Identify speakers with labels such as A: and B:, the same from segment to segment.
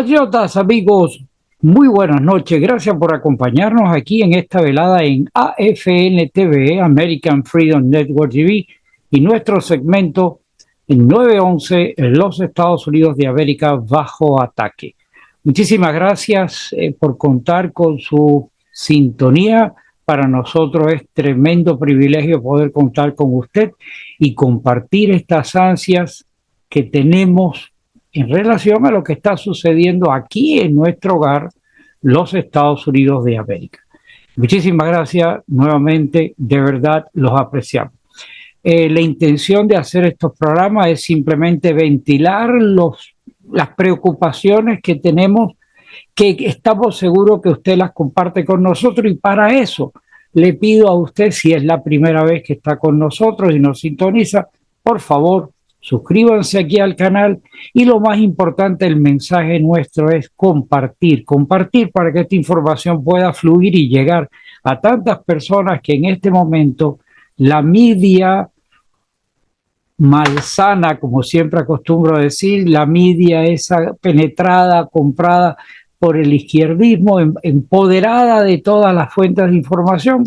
A: Compatriotas, amigos, muy buenas noches. Gracias por acompañarnos aquí en esta velada en AFN TV, American Freedom Network TV, y nuestro segmento en 911, los Estados Unidos de América bajo ataque. Muchísimas gracias por contar con su sintonía. Para nosotros es tremendo privilegio poder contar con usted y compartir estas ansias que tenemos en relación a lo que está sucediendo aquí en nuestro hogar, los Estados Unidos de América. Muchísimas gracias nuevamente, de verdad los apreciamos. La intención de hacer estos programas es simplemente ventilar las preocupaciones que tenemos, que estamos seguros que usted las comparte con nosotros, y para eso le pido a usted, si es la primera vez que está con nosotros y nos sintoniza, por favor, suscríbanse aquí al canal, y lo más importante, el mensaje nuestro es compartir para que esta información pueda fluir y llegar a tantas personas que en este momento la media malsana, como siempre acostumbro a decir, la media esa penetrada, comprada por el izquierdismo, empoderada de todas las fuentes de información,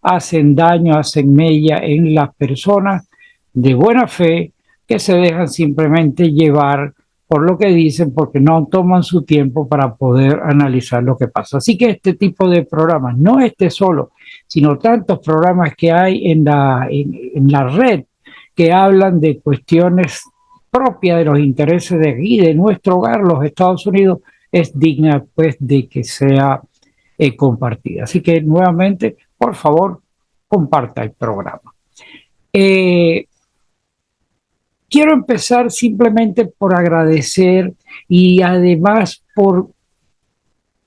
A: hacen daño, hacen mella en las personas de buena fe que se dejan simplemente llevar por lo que dicen, porque no toman su tiempo para poder analizar lo que pasa. Así que este tipo de programas, no este solo, sino tantos programas que hay en la red, que hablan de cuestiones propias de los intereses de aquí, de nuestro hogar, los Estados Unidos, es digna pues de que sea compartida. Así que nuevamente, por favor, comparta el programa. Quiero empezar simplemente por agradecer y además por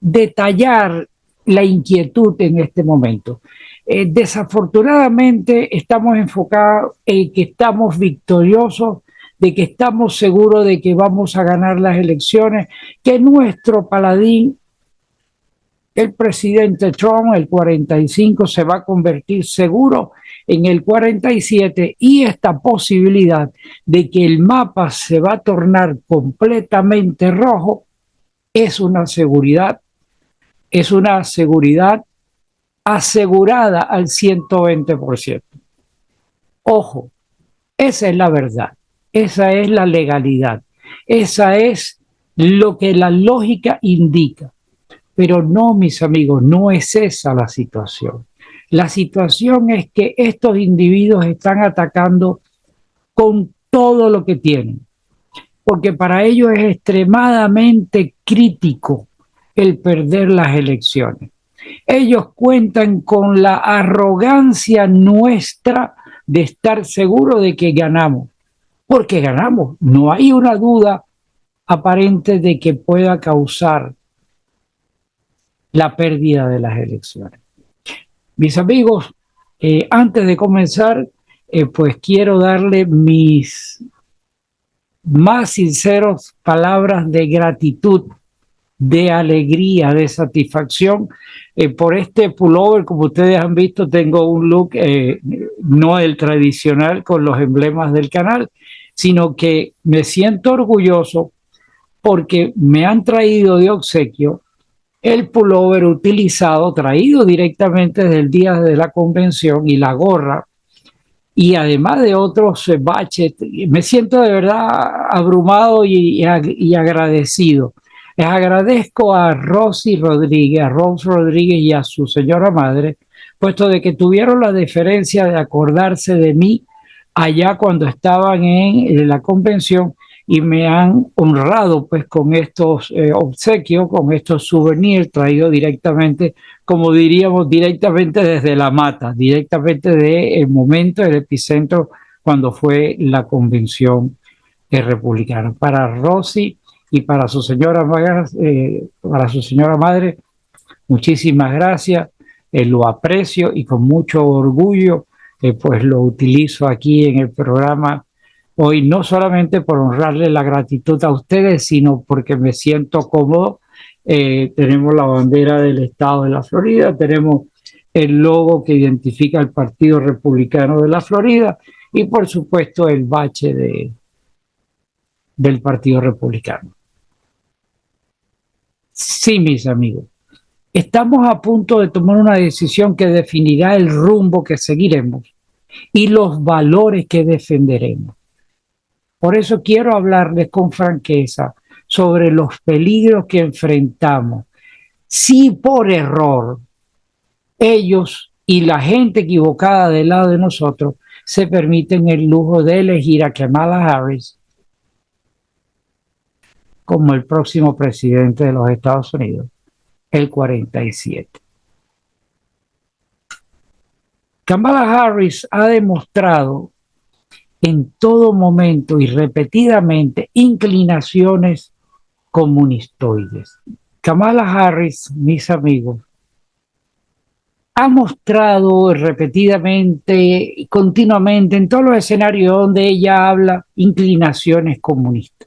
A: detallar la inquietud en este momento. Desafortunadamente estamos enfocados en que estamos victoriosos, de que estamos seguros de que vamos a ganar las elecciones, que nuestro paladín, el presidente Trump, el 45, se va a convertir seguro en el 47, y esta posibilidad de que el mapa se va a tornar completamente rojo es una seguridad asegurada al 120%. Ojo, esa es la verdad, esa es la legalidad, esa es lo que la lógica indica. Pero no, mis amigos, no es esa la situación. La situación es que estos individuos están atacando con todo lo que tienen, porque para ellos es extremadamente crítico el perder las elecciones. Ellos cuentan con la arrogancia nuestra de estar seguros de que ganamos, porque ganamos. No hay una duda aparente de que pueda causar la pérdida de las elecciones. Mis amigos, antes de comenzar, pues quiero darle mis más sinceras palabras de gratitud, de alegría, de satisfacción por este pullover. Como ustedes han visto, tengo un look no el tradicional con los emblemas del canal, sino que me siento orgulloso porque me han traído de obsequio el pullover utilizado, traído directamente desde el día de la convención, y la gorra, y además de otros baches. Me siento de verdad abrumado y agradecido. Les agradezco a Rose Rodríguez y a su señora madre, puesto de que tuvieron la deferencia de acordarse de mí allá cuando estaban en la convención, y me han honrado pues con estos obsequios, con estos souvenirs traídos directamente, como diríamos, directamente desde la mata, directamente del momento, del epicentro, cuando fue la convención republicana. Para Rosy y para su señora madre, muchísimas gracias, lo aprecio, y con mucho orgullo pues lo utilizo aquí en el programa hoy, no solamente por honrarle la gratitud a ustedes, sino porque me siento cómodo. Tenemos la bandera del estado de la Florida, tenemos el logo que identifica el Partido Republicano de la Florida, y por supuesto el bache del Partido Republicano. Sí, mis amigos, estamos a punto de tomar una decisión que definirá el rumbo que seguiremos y los valores que defenderemos. Por eso quiero hablarles con franqueza sobre los peligros que enfrentamos. Si por error ellos y la gente equivocada del lado de nosotros se permiten el lujo de elegir a Kamala Harris como el próximo presidente de los Estados Unidos, el 47. Kamala Harris ha demostrado en todo momento y repetidamente inclinaciones comunistoides. Kamala Harris, mis amigos, ha mostrado repetidamente y continuamente en todos los escenarios donde ella habla inclinaciones comunistas,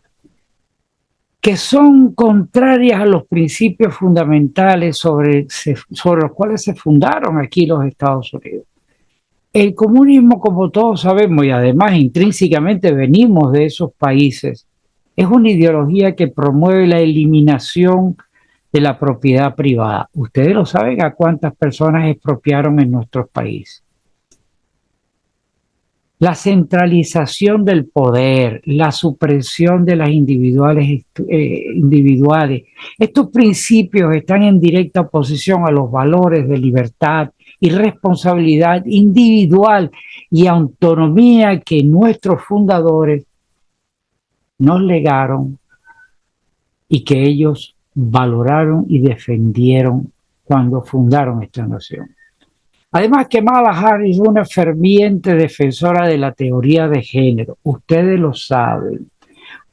A: que son contrarias a los principios fundamentales sobre los cuales se fundaron aquí los Estados Unidos. El comunismo, como todos sabemos, y además intrínsecamente venimos de esos países, es una ideología que promueve la eliminación de la propiedad privada. Ustedes lo saben a cuántas personas expropiaron en nuestros países. La centralización del poder, la supresión de las individuales. Estos principios están en directa oposición a los valores de libertad y responsabilidad individual y autonomía que nuestros fundadores nos legaron y que ellos valoraron y defendieron cuando fundaron esta nación. Además, Kamala Harris es una ferviente defensora de la teoría de género. Ustedes lo saben.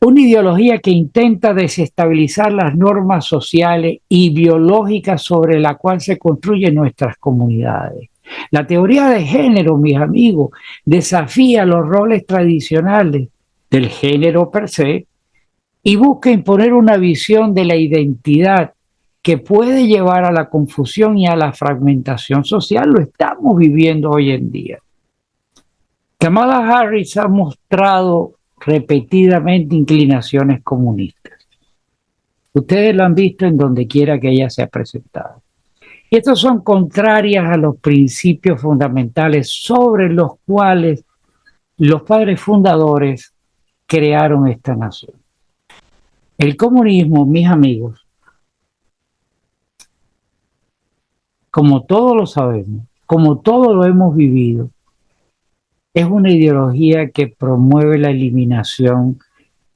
A: Una ideología que intenta desestabilizar las normas sociales y biológicas sobre la cual se construyen nuestras comunidades. La teoría de género, mis amigos, desafía los roles tradicionales del género per se y busca imponer una visión de la identidad que puede llevar a la confusión y a la fragmentación social. Lo estamos viviendo hoy en día. Kamala Harris ha mostrado repetidamente inclinaciones comunistas. Ustedes lo han visto en donde quiera que ella se ha presentado. Y estas son contrarias a los principios fundamentales sobre los cuales los padres fundadores crearon esta nación. El comunismo, mis amigos, como todos lo sabemos, como todos lo hemos vivido, es una ideología que promueve la eliminación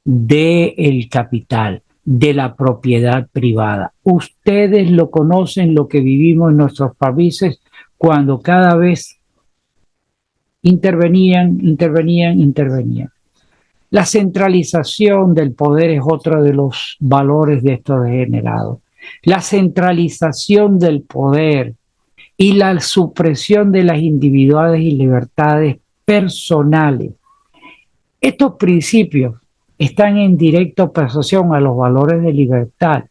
A: del capital, de la propiedad privada. Ustedes lo conocen, lo que vivimos en nuestros países cuando cada vez intervenían. La centralización del poder es otro de los valores de estos degenerados. La centralización del poder y la supresión de las individuales y libertades personales. Estos principios están en directa oposición a los valores de libertad,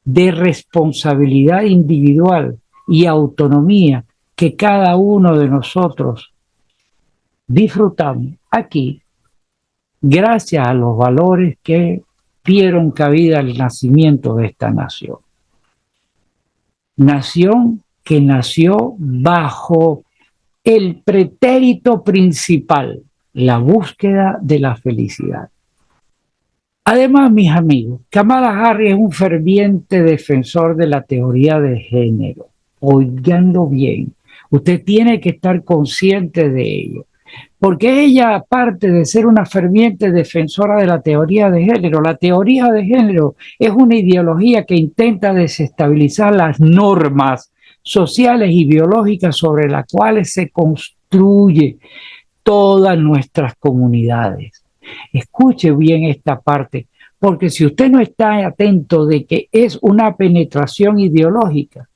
A: de responsabilidad individual y autonomía que cada uno de nosotros disfrutamos aquí gracias a los valores que dieron cabida al nacimiento de esta nación. Nación que nació bajo el pretérito principal, la búsqueda de la felicidad. Además, mis amigos, Kamala Harris es un ferviente defensor de la teoría de género. Oigando bien, usted tiene que estar consciente de ello. Porque ella, aparte de ser una ferviente defensora de la teoría de género es una ideología que intenta desestabilizar las normas sociales y biológicas sobre las cuales se construye todas nuestras comunidades. Escuche bien esta parte, porque si usted no está atento de que es una penetración ideológica,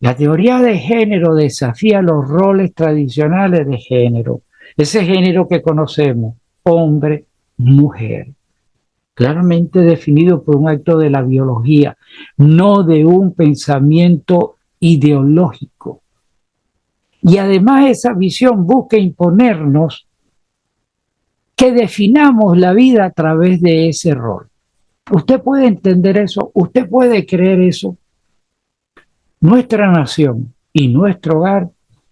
A: la teoría de género desafía los roles tradicionales de género, ese género que conocemos, hombre, mujer, claramente definido por un acto de la biología, no de un pensamiento ideológico. Y además esa visión busca imponernos que definamos la vida a través de ese rol. ¿Usted puede entender eso? ¿Usted puede creer eso? Nuestra nación y nuestro hogar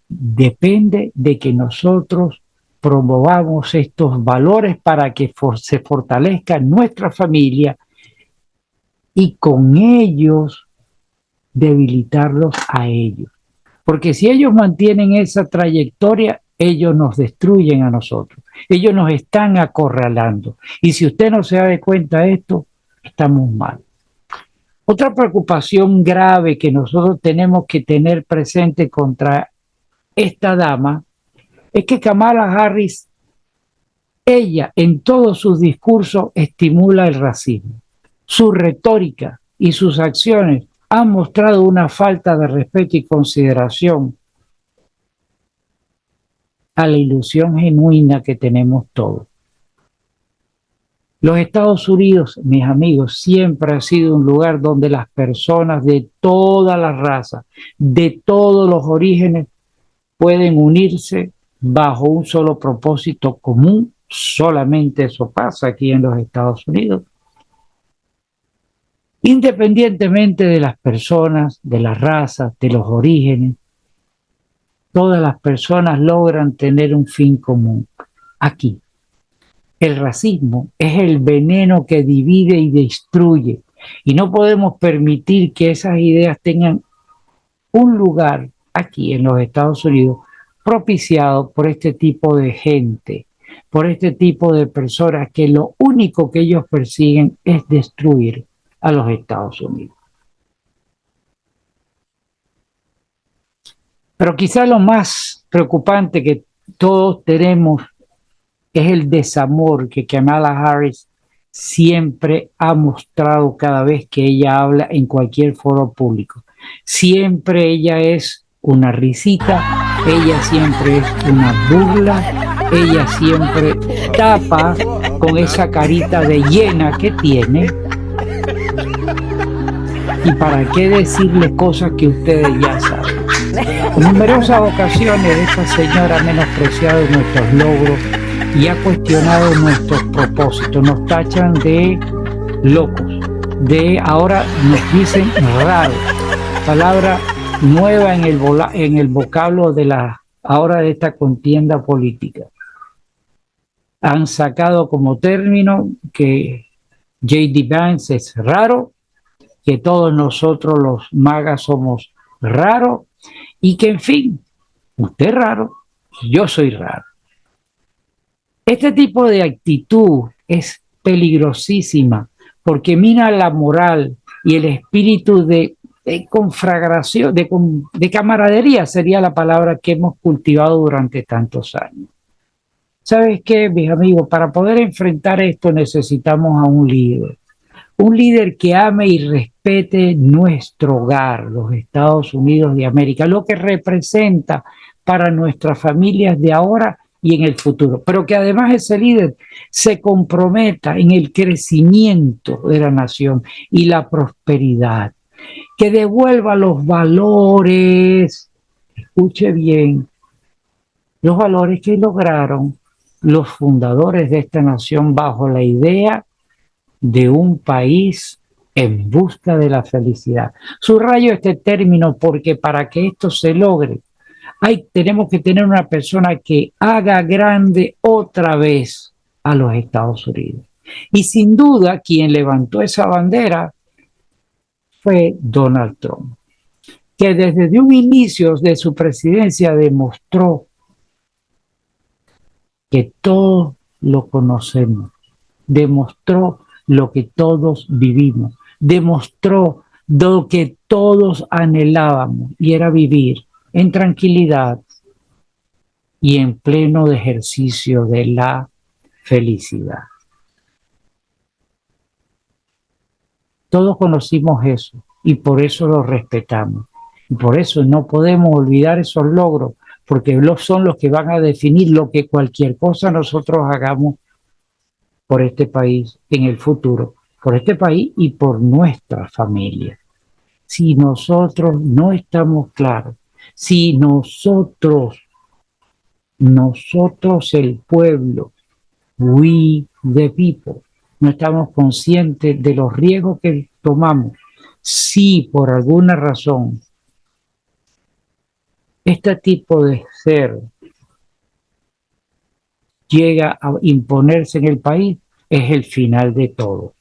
A: depende de que nosotros promovamos estos valores para que se fortalezca nuestra familia y con ellos debilitarlos a ellos. Porque si ellos mantienen esa trayectoria, ellos nos destruyen a nosotros. Ellos nos están acorralando. Y si usted no se da de cuenta de esto, estamos mal. Otra preocupación grave que nosotros tenemos que tener presente contra esta dama es que Kamala Harris, ella en todos sus discursos estimula el racismo. Su retórica y sus acciones han mostrado una falta de respeto y consideración a la ilusión genuina que tenemos todos. Los Estados Unidos, mis amigos, siempre ha sido un lugar donde las personas de todas las razas, de todos los orígenes, pueden unirse bajo un solo propósito común. Solamente eso pasa aquí en los Estados Unidos. Independientemente de las personas, de las razas, de los orígenes, todas las personas logran tener un fin común. Aquí, el racismo es el veneno que divide y destruye, y no podemos permitir que esas ideas tengan un lugar aquí en los Estados Unidos propiciado por este tipo de gente, por este tipo de personas que lo único que ellos persiguen es destruir a los Estados Unidos. Pero quizá lo más preocupante que todos tenemos es el desamor que Kamala Harris siempre ha mostrado cada vez que ella habla en cualquier foro público. Siempre ella es una risita, ella siempre es una burla, ella siempre tapa con esa carita de llena que tiene. ¿Y para qué decirles cosas que ustedes ya saben? En numerosas ocasiones esta señora ha menospreciado nuestros logros y ha cuestionado nuestros propósitos. Nos tachan de locos, ahora nos dicen raros, palabra nueva en el vocablo de ahora de esta contienda política. Han sacado como término que J.D. Vance es raro, que todos nosotros los magas somos raros y que, en fin, usted es raro, yo soy raro. Este tipo de actitud es peligrosísima porque mina la moral y el espíritu de conflagración, de camaradería sería la palabra que hemos cultivado durante tantos años. ¿Sabes qué, mis amigos? Para poder enfrentar esto necesitamos a un líder que ame y respete nuestro hogar, los Estados Unidos de América, lo que representa para nuestras familias de ahora y en el futuro, pero que además ese líder se comprometa en el crecimiento de la nación y la prosperidad, que devuelva los valores, escuche bien, los valores que lograron los fundadores de esta nación bajo la idea de un país en busca de la felicidad. Subrayo este término porque para que esto se logre, tenemos que tener una persona que haga grande otra vez a los Estados Unidos. Y sin duda, quien levantó esa bandera fue Donald Trump, que desde un inicio de su presidencia demostró que todos lo conocemos, demostró lo que todos vivimos, demostró lo que todos anhelábamos y era vivir en tranquilidad y en pleno ejercicio de la felicidad. Todos conocimos eso y por eso lo respetamos. Y por eso no podemos olvidar esos logros, porque son los que van a definir lo que cualquier cosa nosotros hagamos por este país en el futuro, por este país y por nuestra familia. Si nosotros no estamos claros, si nosotros el pueblo, we the people, no estamos conscientes de los riesgos que tomamos. Si por alguna razón este tipo de ser llega a imponerse en el país, es el final de todo.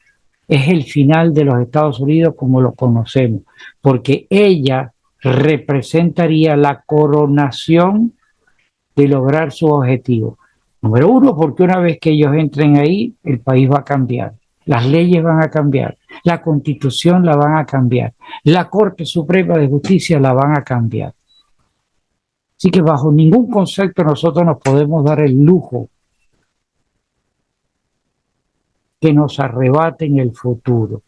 A: Es el final de los Estados Unidos como lo conocemos, porque ella representaría la coronación de lograr su objetivo. Número uno, porque una vez que ellos entren ahí, el país va a cambiar. Las leyes van a cambiar, la constitución la van a cambiar, la Corte Suprema de Justicia la van a cambiar. Así que bajo ningún concepto nosotros nos podemos dar el lujo que nos arrebaten el futuro.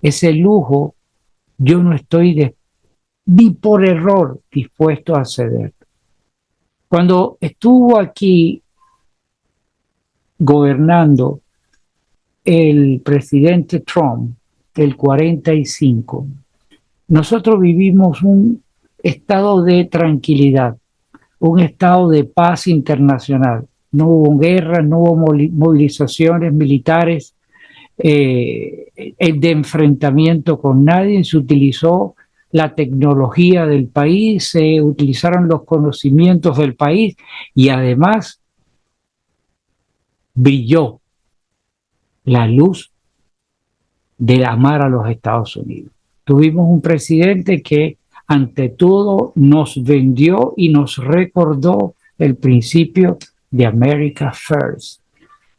A: Ese lujo yo no estoy ni por error dispuesto a ceder. Cuando estuvo aquí gobernando el presidente Trump del 45, nosotros vivimos un estado de tranquilidad, un estado de paz internacional. No hubo guerra, no hubo movilizaciones militares de enfrentamiento con nadie, se utilizó la tecnología del país, se utilizaron los conocimientos del país y además brilló la luz de amar a los Estados Unidos. Tuvimos un presidente que ante todo nos vendió y nos recordó el principio de America First.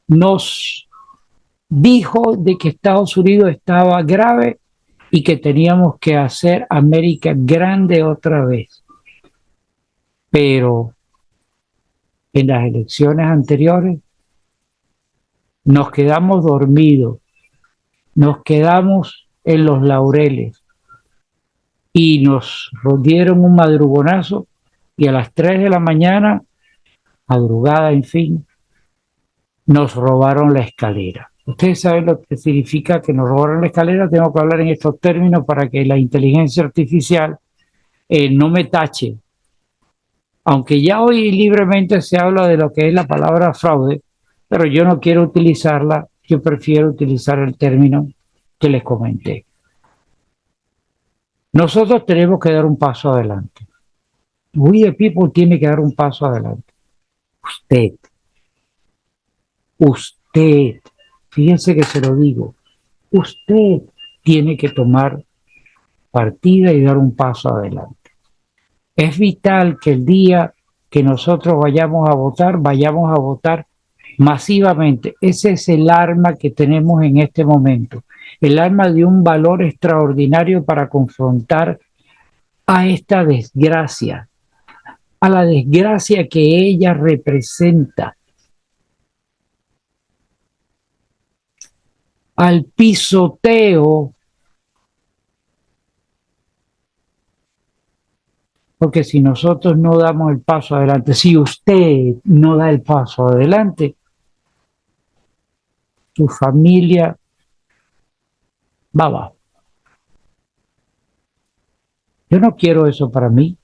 A: Nos dijo de que Estados Unidos estaba grave y que teníamos que hacer América grande otra vez. Pero en las elecciones anteriores nos quedamos dormidos, nos quedamos en los laureles y nos dieron un madrugonazo y a las 3 de la mañana, madrugada en fin, nos robaron la escalera. Ustedes saben lo que significa que nos robaron la escalera. Tengo que hablar en estos términos para que la inteligencia artificial no me tache. Aunque ya hoy libremente se habla de lo que es la palabra fraude, pero yo no quiero utilizarla, yo prefiero utilizar el término que les comenté. Nosotros tenemos que dar un paso adelante. We the people tiene que dar un paso adelante. Usted, fíjense que se lo digo, usted tiene que tomar partida y dar un paso adelante. Es vital que el día que nosotros vayamos a votar masivamente. Ese es el arma que tenemos en este momento, el arma de un valor extraordinario para confrontar a esta desgracia, a la desgracia que ella representa, al pisoteo, porque si nosotros no damos el paso adelante, si usted no da el paso adelante, su familia va abajo. Yo no quiero eso para mí.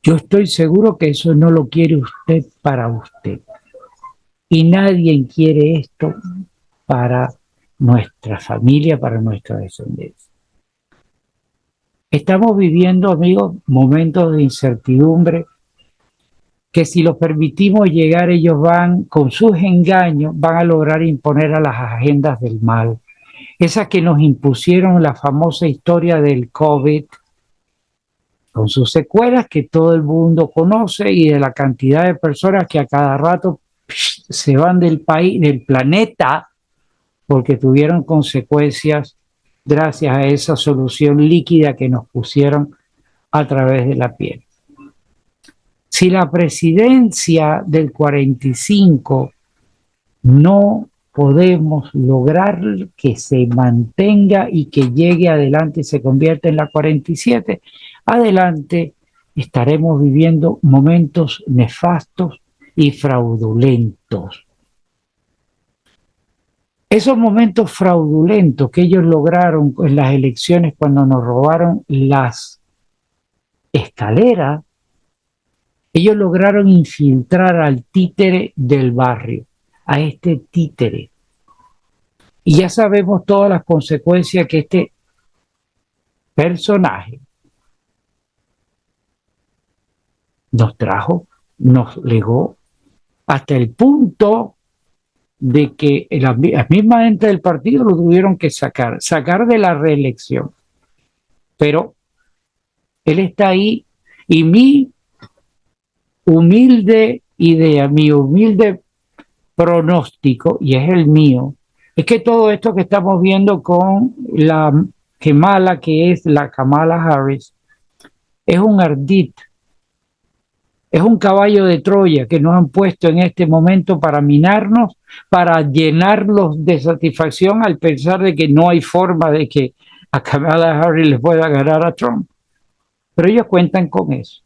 A: Yo estoy seguro que eso no lo quiere usted para usted. Y nadie quiere esto para nuestra familia, para nuestra descendencia. Estamos viviendo, amigos, momentos de incertidumbre que si los permitimos llegar, ellos van, con sus engaños, van a lograr imponer a las agendas del mal. Esas que nos impusieron la famosa historia del COVID, con sus secuelas que todo el mundo conoce y de la cantidad de personas que a cada rato se van del país, del planeta, porque tuvieron consecuencias gracias a esa solución líquida que nos pusieron a través de la piel. Si la presidencia del 45 no podemos lograr que se mantenga y que llegue adelante y se convierta en la 47, adelante estaremos viviendo momentos nefastos y fraudulentos. Esos momentos fraudulentos que ellos lograron en las elecciones cuando nos robaron las escaleras, ellos lograron infiltrar al títere del barrio, a este títere. Y ya sabemos todas las consecuencias que este personaje nos trajo, nos legó, hasta el punto de que la misma gente del partido lo tuvieron que sacar de la reelección. Pero él está ahí y mi humilde idea, mi humilde pronóstico, y es el mío, es que todo esto que estamos viendo con la Kamala, que es la Kamala Harris, es un ardid, es un caballo de Troya que nos han puesto en este momento para minarnos, para llenarlos de satisfacción al pensar de que no hay forma de que a Kamala Harris les pueda ganar a Trump. Pero ellos cuentan con eso.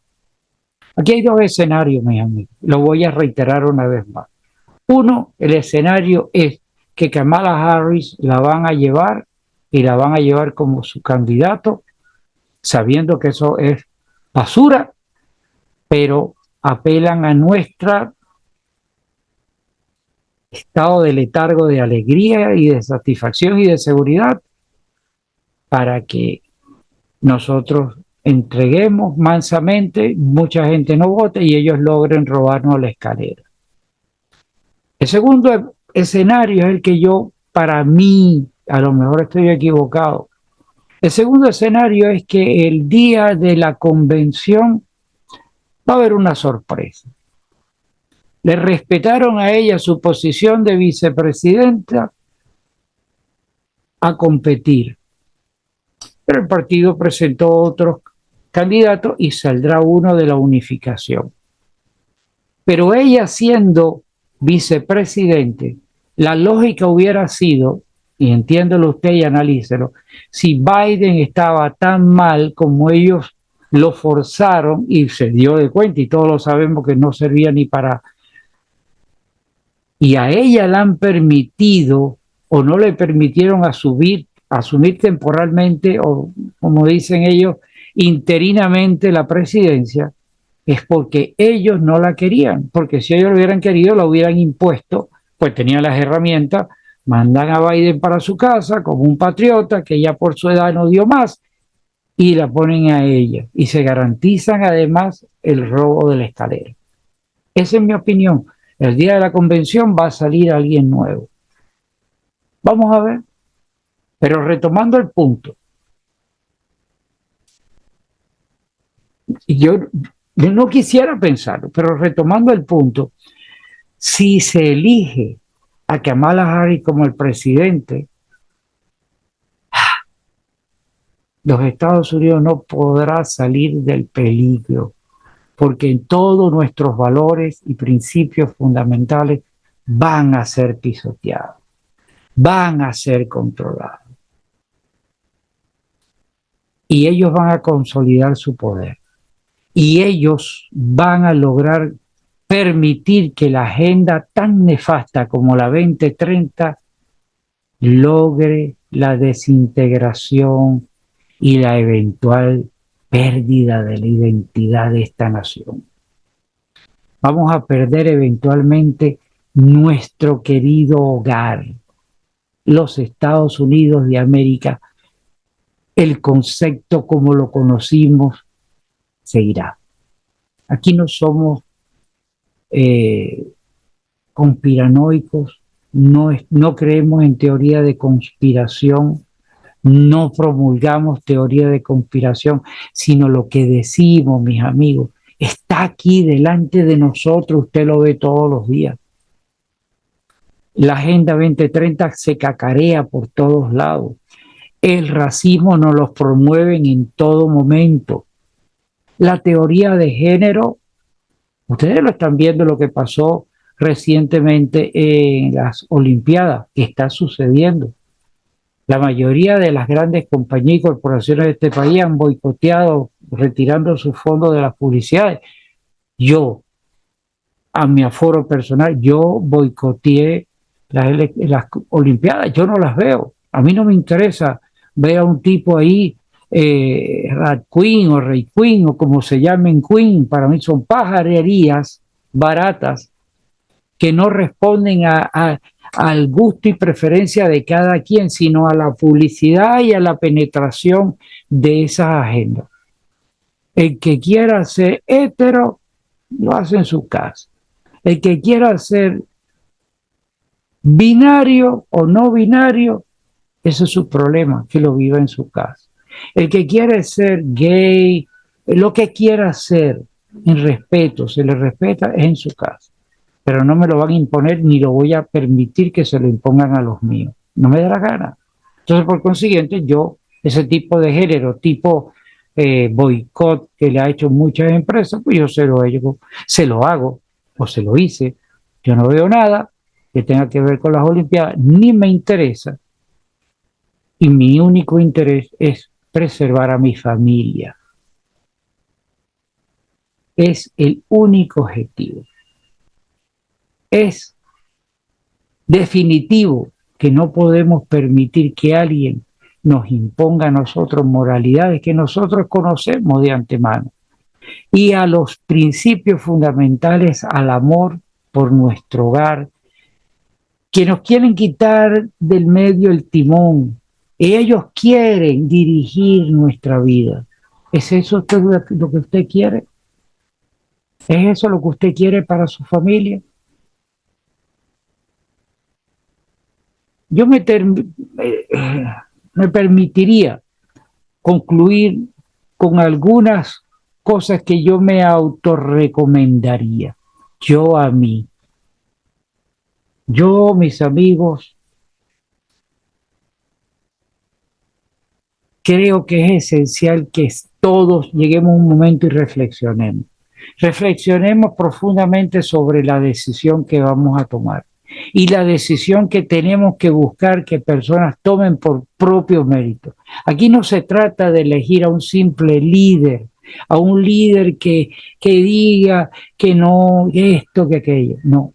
A: Aquí hay dos escenarios, mis amigos. Lo voy a reiterar una vez más. Uno, el escenario es que Kamala Harris la van a llevar y la van a llevar como su candidato, sabiendo que eso es basura, pero apelan a nuestro estado de letargo, de alegría y de satisfacción y de seguridad para que nosotros entreguemos mansamente, mucha gente no vote y ellos logren robarnos la escalera. El segundo escenario es el que yo, para mí, a lo mejor estoy equivocado. El segundo escenario es que el día de la convención va a haber una sorpresa. Le respetaron a ella su posición de vicepresidenta a competir. Pero el partido presentó otros candidatos y saldrá uno de la unificación. Pero ella siendo vicepresidente, la lógica hubiera sido, y entiéndelo usted y analícelo, si Biden estaba tan mal como ellos lo forzaron y se dio de cuenta, y todos lo sabemos que no servía ni para... Y a ella la han permitido o no le permitieron asumir temporalmente o, como dicen ellos, interinamente la presidencia, es porque ellos no la querían, porque si ellos lo hubieran querido, la hubieran impuesto, pues tenían las herramientas, mandan a Biden para su casa como un patriota que ya por su edad no dio más y la ponen a ella y se garantizan además el robo de la escalera. Esa es mi opinión. El día de la convención va a salir alguien nuevo. Vamos a ver. Pero retomando el punto, yo no quisiera pensarlo, pero retomando el punto, si se elige a Kamala Harris como el presidente, los Estados Unidos no podrá salir del peligro, porque todos nuestros valores y principios fundamentales van a ser pisoteados, van a ser controlados. Y ellos van a consolidar su poder. Y ellos van a lograr permitir que la agenda tan nefasta como la 2030 logre la desintegración y la eventual pérdida de la identidad de esta nación. Vamos a perder eventualmente nuestro querido hogar, los Estados Unidos de América. El concepto como lo conocimos se irá. Aquí no somos conspiranoicos, no creemos en teoría de conspiración, no promulgamos teoría de conspiración, sino lo que decimos, mis amigos, está aquí delante de nosotros, usted lo ve todos los días. La Agenda 2030 se cacarea por todos lados. El racismo nos lo promueven en todo momento. La teoría de género, ustedes lo están viendo lo que pasó recientemente en las Olimpiadas, que está sucediendo. La mayoría de las grandes compañías y corporaciones de este país han boicoteado, retirando sus fondos de las publicidades. Yo, a mi aforo personal, yo boicoteé las Olimpiadas, yo no las veo. A mí no me interesa ver a un tipo ahí, Rat Queen o Rey Queen o como se llamen Queen, para mí son pajarerías baratas que no responden al gusto y preferencia de cada quien, sino a la publicidad y a la penetración de esas agendas. El que quiera ser hetero, lo hace en su casa. El que quiera ser binario o no binario, ese es su problema, que lo viva en su casa. El que quiere ser gay, lo que quiera ser, en respeto, se le respeta, es en su casa. Pero no me lo van a imponer ni lo voy a permitir que se lo impongan a los míos. No me da la gana. Entonces, por consiguiente, yo, ese tipo de género, tipo boicot que le ha hecho muchas empresas, pues yo se lo hago o se lo hice. Yo no veo nada que tenga que ver con las Olimpiadas, ni me interesa. Y mi único interés es preservar a mi familia. Es el único objetivo. Es definitivo que no podemos permitir que alguien nos imponga a nosotros moralidades que nosotros conocemos de antemano y a los principios fundamentales, al amor por nuestro hogar, que nos quieren quitar del medio el timón. Ellos quieren dirigir nuestra vida. ¿Es eso lo que usted quiere? ¿Es eso lo que usted quiere para su familia? Yo me permitiría concluir con algunas cosas que yo me autorrecomendaría. Yo a mí. Yo, mis amigos, creo que es esencial que todos lleguemos a un momento y reflexionemos. Reflexionemos profundamente sobre la decisión que vamos a tomar y la decisión que tenemos que buscar que personas tomen por propio mérito. Aquí no se trata de elegir a un simple líder, a un líder que diga que no, esto, que aquello. No.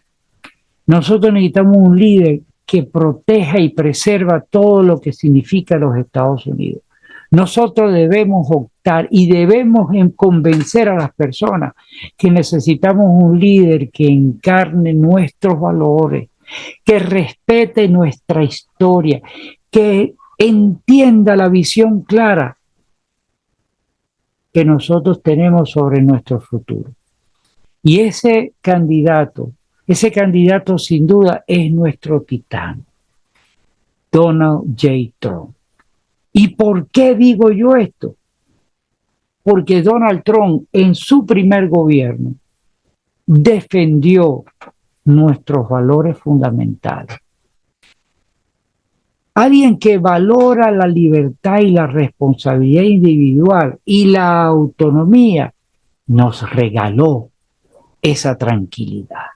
A: Nosotros necesitamos un líder que proteja y preserva todo lo que significa los Estados Unidos. Nosotros debemos optar y debemos convencer a las personas que necesitamos un líder que encarne nuestros valores, que respete nuestra historia, que entienda la visión clara que nosotros tenemos sobre nuestro futuro. Y ese candidato sin duda es nuestro titán, Donald J. Trump. ¿Y por qué digo yo esto? Porque Donald Trump en su primer gobierno defendió nuestros valores fundamentales. Alguien que valora la libertad y la responsabilidad individual y la autonomía nos regaló esa tranquilidad.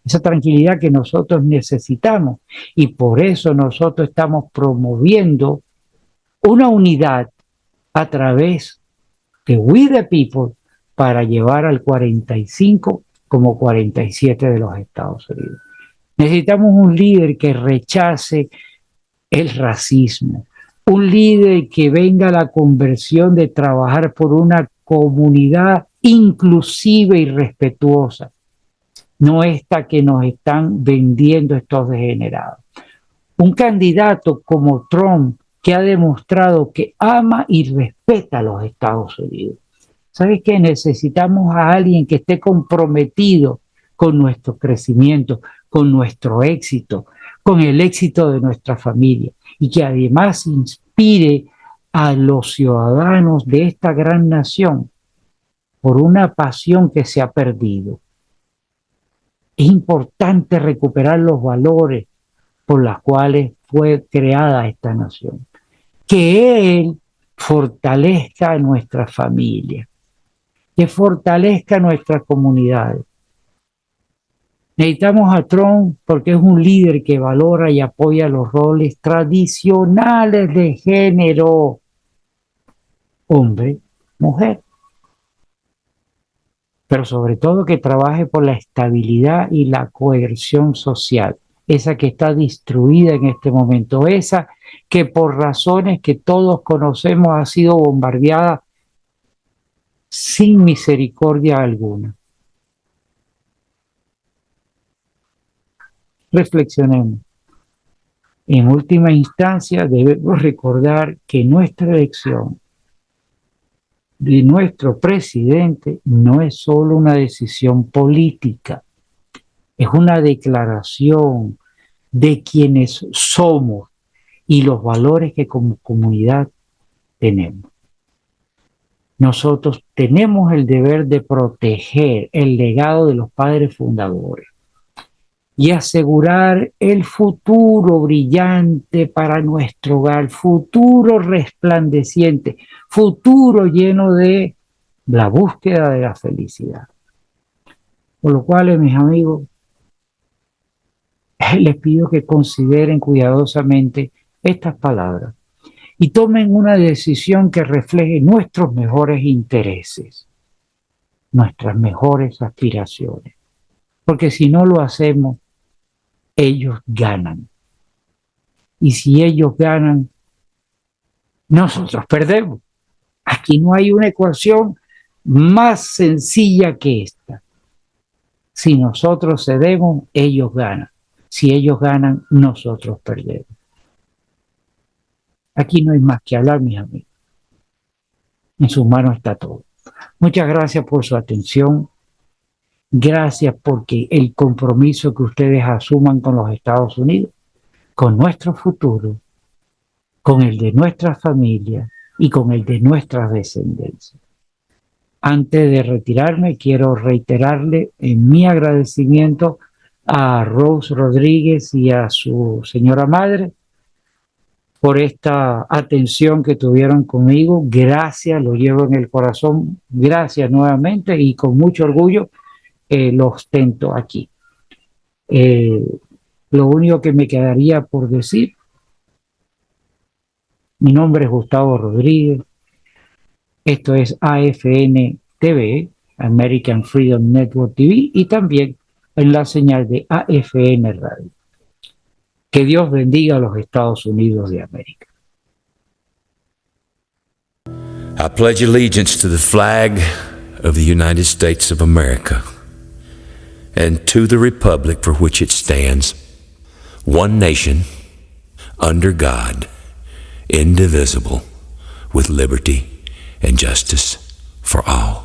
A: Esa tranquilidad que nosotros necesitamos y por eso nosotros estamos promoviendo una unidad a través de We the People para llevar al 45 como 47 de los Estados Unidos. Necesitamos un líder que rechace el racismo, un líder que venga a la conversión de trabajar por una comunidad inclusiva y respetuosa, no esta que nos están vendiendo estos degenerados. Un candidato como Trump que ha demostrado que ama y respeta a los Estados Unidos. ¿Sabes qué? Necesitamos a alguien que esté comprometido con nuestro crecimiento, con nuestro éxito, con el éxito de nuestra familia y que además inspire a los ciudadanos de esta gran nación por una pasión que se ha perdido. Es importante recuperar los valores por los cuales fue creada esta nación. Que Él fortalezca a nuestra familia, que fortalezca a nuestras comunidades. Necesitamos a Trump porque es un líder que valora y apoya los roles tradicionales de género, hombre, mujer. Pero sobre todo que trabaje por la estabilidad y la coerción social, esa que está destruida en este momento, esa que por razones que todos conocemos ha sido bombardeada sin misericordia alguna. reflexionemos. En última instancia, debemos recordar que nuestra elección de nuestro presidente no es solo una decisión política, es una declaración de quienes somos y los valores que como comunidad tenemos. Nosotros tenemos el deber de proteger el legado de los padres fundadores y asegurar el futuro brillante para nuestro hogar, futuro resplandeciente, futuro lleno de la búsqueda de la felicidad. Por lo cual, mis amigos, les pido que consideren cuidadosamente estas palabras y tomen una decisión que refleje nuestros mejores intereses, nuestras mejores aspiraciones. Porque si no lo hacemos, ellos ganan. Y si ellos ganan, nosotros perdemos. Aquí no hay una ecuación más sencilla que esta. Si nosotros cedemos, ellos ganan. Si ellos ganan, nosotros perdemos. Aquí no hay más que hablar, mis amigos. En sus manos está todo. Muchas gracias por su atención. Gracias porque el compromiso que ustedes asuman con los Estados Unidos, con nuestro futuro, con el de nuestras familias y con el de nuestras descendencias. Antes de retirarme, quiero reiterarle mi agradecimiento a Rose Rodríguez y a su señora madre por esta atención que tuvieron conmigo. Gracias, lo llevo en el corazón. Gracias nuevamente y con mucho orgullo lo ostento aquí. Lo único que me quedaría por decir, mi nombre es Gustavo Rodríguez, esto es AFN TV, American Freedom Network TV, y también en la señal de AFN Radio. Que Dios bendiga a los Estados Unidos de América.
B: I pledge allegiance to the flag of the United States of America and to the republic for which it stands, one nation, under God, indivisible, with liberty and justice for all.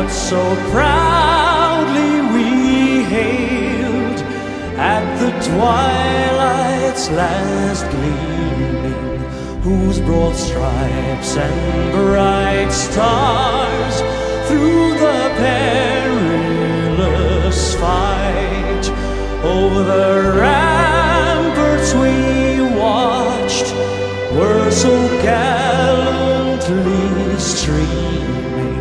C: So proudly we hailed at the twilight's last gleaming, whose broad stripes and bright stars through the perilous fight over the ramparts we watched were so gallantly streaming.